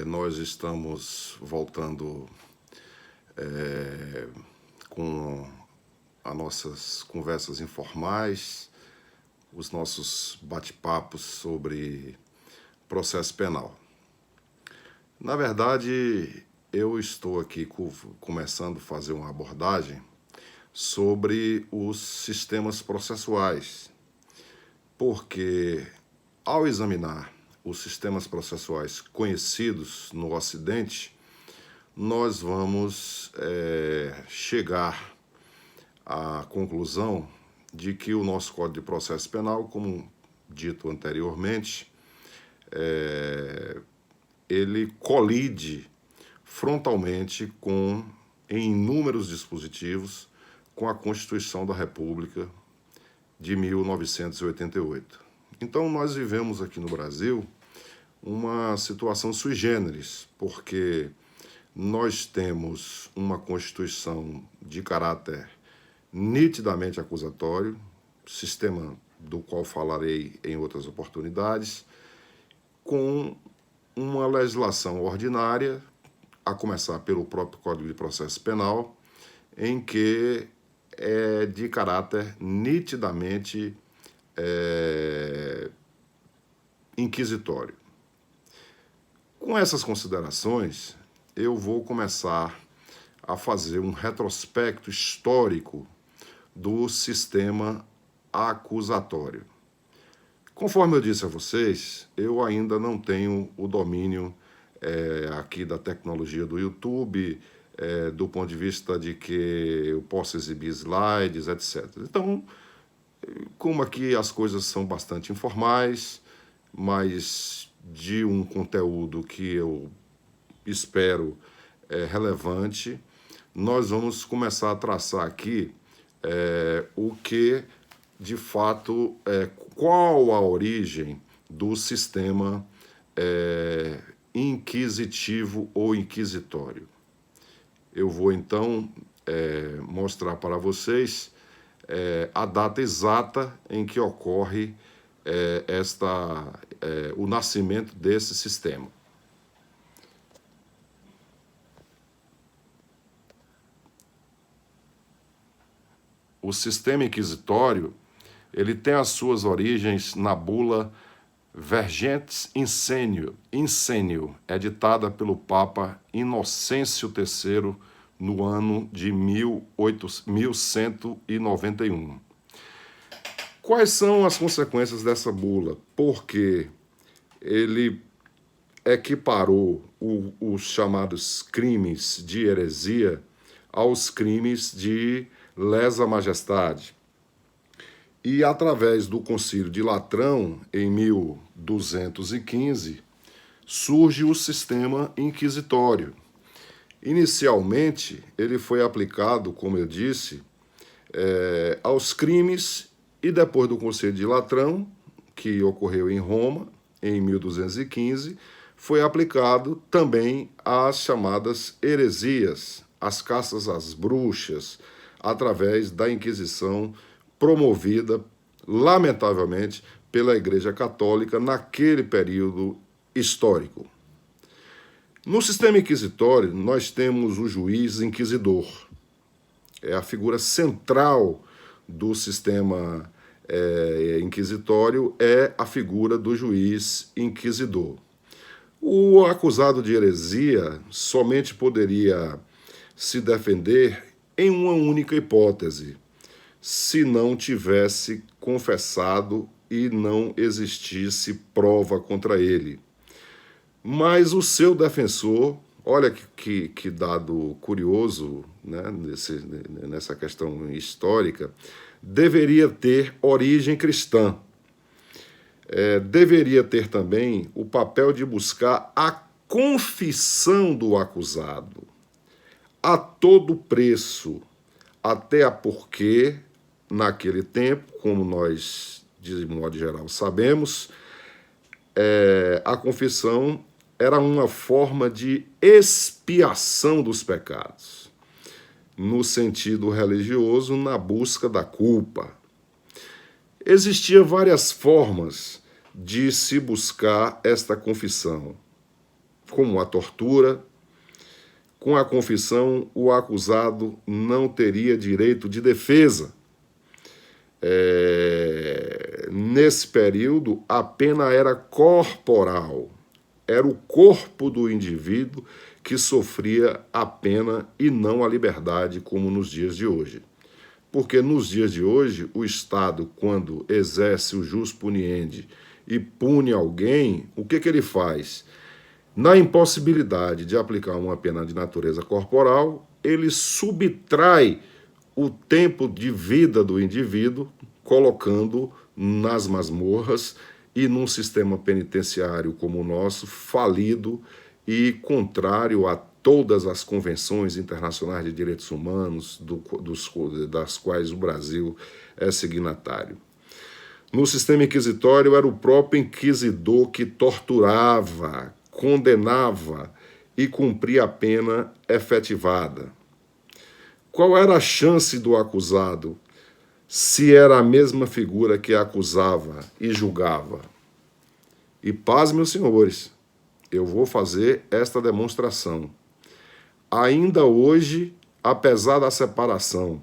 Nós estamos voltando com as nossas conversas informais, os nossos bate-papos sobre processo penal. Na verdade, eu estou aqui começando a fazer uma abordagem sobre os sistemas processuais, porque ao examinar os sistemas processuais conhecidos no Ocidente, nós vamos chegar à conclusão de que o nosso Código de Processo Penal, como dito anteriormente, ele colide frontalmente em inúmeros dispositivos com a Constituição da República de 1988. Então, nós vivemos aqui no Brasil uma situação sui generis, porque nós temos uma Constituição de caráter nitidamente acusatório, sistema do qual falarei em outras oportunidades, com uma legislação ordinária, a começar pelo próprio Código de Processo Penal, em que é de caráter nitidamente inquisitório. Com essas considerações, eu vou começar a fazer um retrospecto histórico do sistema acusatório. Conforme eu disse a vocês, eu ainda não tenho o domínio aqui da tecnologia do YouTube, do ponto de vista de que eu posso exibir slides, etc. Então, como aqui as coisas são bastante informais, mas de um conteúdo que eu espero relevante, nós vamos começar a traçar aqui o que, de fato, qual a origem do sistema inquisitivo ou inquisitório. Eu vou, então, mostrar para vocês a data exata em que ocorre o nascimento desse sistema. O sistema inquisitório, ele tem as suas origens na bula Vergentes Incenio, editada pelo Papa Inocêncio III no ano de 1191. Quais são as consequências dessa bula? Porque ele equiparou os chamados crimes de heresia aos crimes de lesa majestade. E, através do Concílio de Latrão, em 1215, surge o sistema inquisitório. Inicialmente, ele foi aplicado, como eu disse, aos crimes, e depois do Concílio de Latrão, que ocorreu em Roma, em 1215, foi aplicado também às chamadas heresias, às caças às bruxas, através da Inquisição promovida, lamentavelmente, pela Igreja Católica naquele período histórico. No sistema inquisitório, nós temos o juiz inquisidor. É a figura central do sistema inquisitório, é a figura do juiz inquisidor. O acusado de heresia somente poderia se defender em uma única hipótese, se não tivesse confessado e não existisse prova contra ele. Mas o seu defensor, olha que dado curioso, né, nessa questão histórica, deveria ter origem cristã. Deveria ter também o papel de buscar a confissão do acusado, a todo preço, até porque, naquele tempo, como nós, de modo geral, sabemos, a confissão era uma forma de expiação dos pecados, no sentido religioso, na busca da culpa. Existiam várias formas de se buscar esta confissão. como a tortura. Com a confissão, o acusado não teria direito de defesa. Nesse período, a pena era corporal. Era o corpo do indivíduo que sofria a pena e não a liberdade, como nos dias de hoje. Porque nos dias de hoje, o Estado, quando exerce o jus puniendi e pune alguém, o que ele faz? Na impossibilidade de aplicar uma pena de natureza corporal, ele subtrai o tempo de vida do indivíduo, colocando nas masmorras e num sistema penitenciário como o nosso, falido e contrário a todas as convenções internacionais de direitos humanos, das quais o Brasil é signatário. No sistema inquisitório, era o próprio inquisidor que torturava, condenava e cumpria a pena efetivada. Qual era a chance do acusado se era a mesma figura que acusava e julgava? E paz, meus senhores, eu vou fazer esta demonstração. Ainda hoje, apesar da separação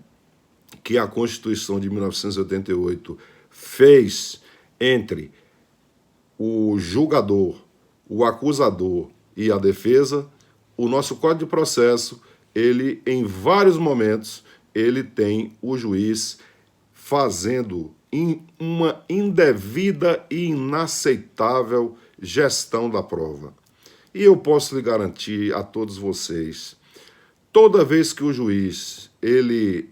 que a Constituição de 1988 fez entre o julgador, o acusador e a defesa, o nosso Código de Processo, ele, em vários momentos, ele tem o juiz fazendo uma indevida e inaceitável gestão da prova. E eu posso lhe garantir a todos vocês, toda vez que o juiz, ele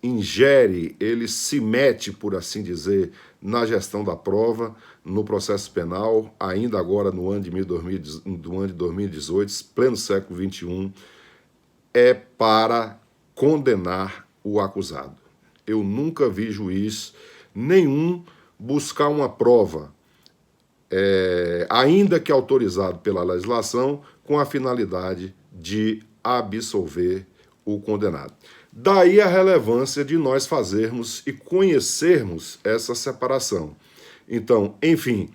ingere, ele se mete, por assim dizer, na gestão da prova, no processo penal, ainda agora no ano de 2018, pleno século XXI, é para condenar o acusado. Eu nunca vi juiz nenhum buscar uma prova, ainda que autorizado pela legislação, com a finalidade de absolver o condenado. Daí a relevância de nós fazermos e conhecermos essa separação. Então, enfim,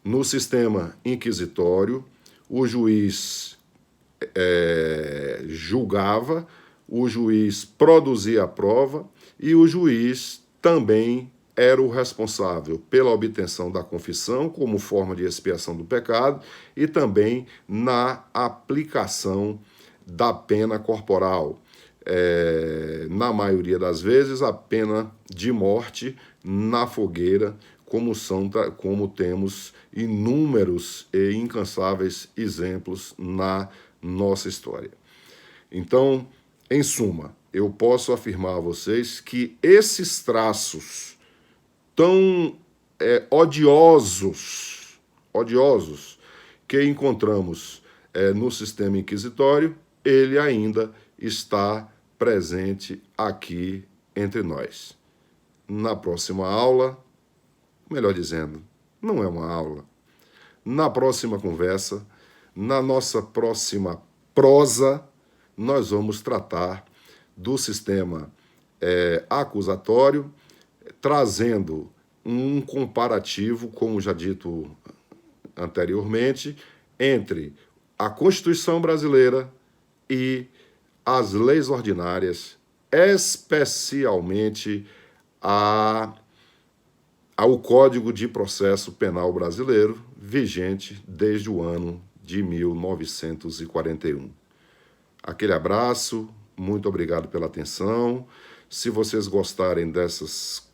no sistema inquisitório, o juiz julgava, o juiz produzia a prova e o juiz também era o responsável pela obtenção da confissão como forma de expiação do pecado e também na aplicação da pena corporal. Na maioria das vezes, a pena de morte na fogueira, como temos inúmeros e incansáveis exemplos na nossa história. Então, em suma, eu posso afirmar a vocês que esses traços tão odiosos que encontramos no sistema inquisitório, ele ainda está presente aqui entre nós. Na próxima aula, melhor dizendo, não é uma aula, na próxima conversa, na nossa próxima prosa, nós vamos tratar do sistema acusatório, trazendo um comparativo, como já dito anteriormente, entre a Constituição brasileira e as leis ordinárias, especialmente ao Código de Processo Penal brasileiro, vigente desde o ano de 1941. Aquele abraço, muito obrigado pela atenção. Se vocês gostarem dessas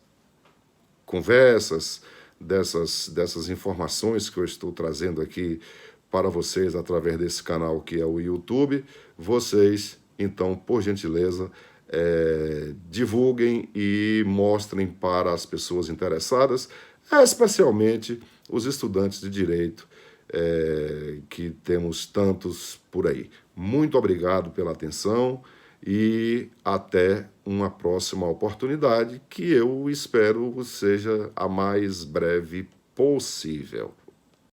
conversas, dessas informações que eu estou trazendo aqui para vocês através desse canal que é o YouTube, vocês, então, por gentileza, divulguem e mostrem para as pessoas interessadas, especialmente os estudantes de direito, que temos tantos por aí. Muito obrigado pela atenção e até uma próxima oportunidade, que eu espero seja a mais breve possível.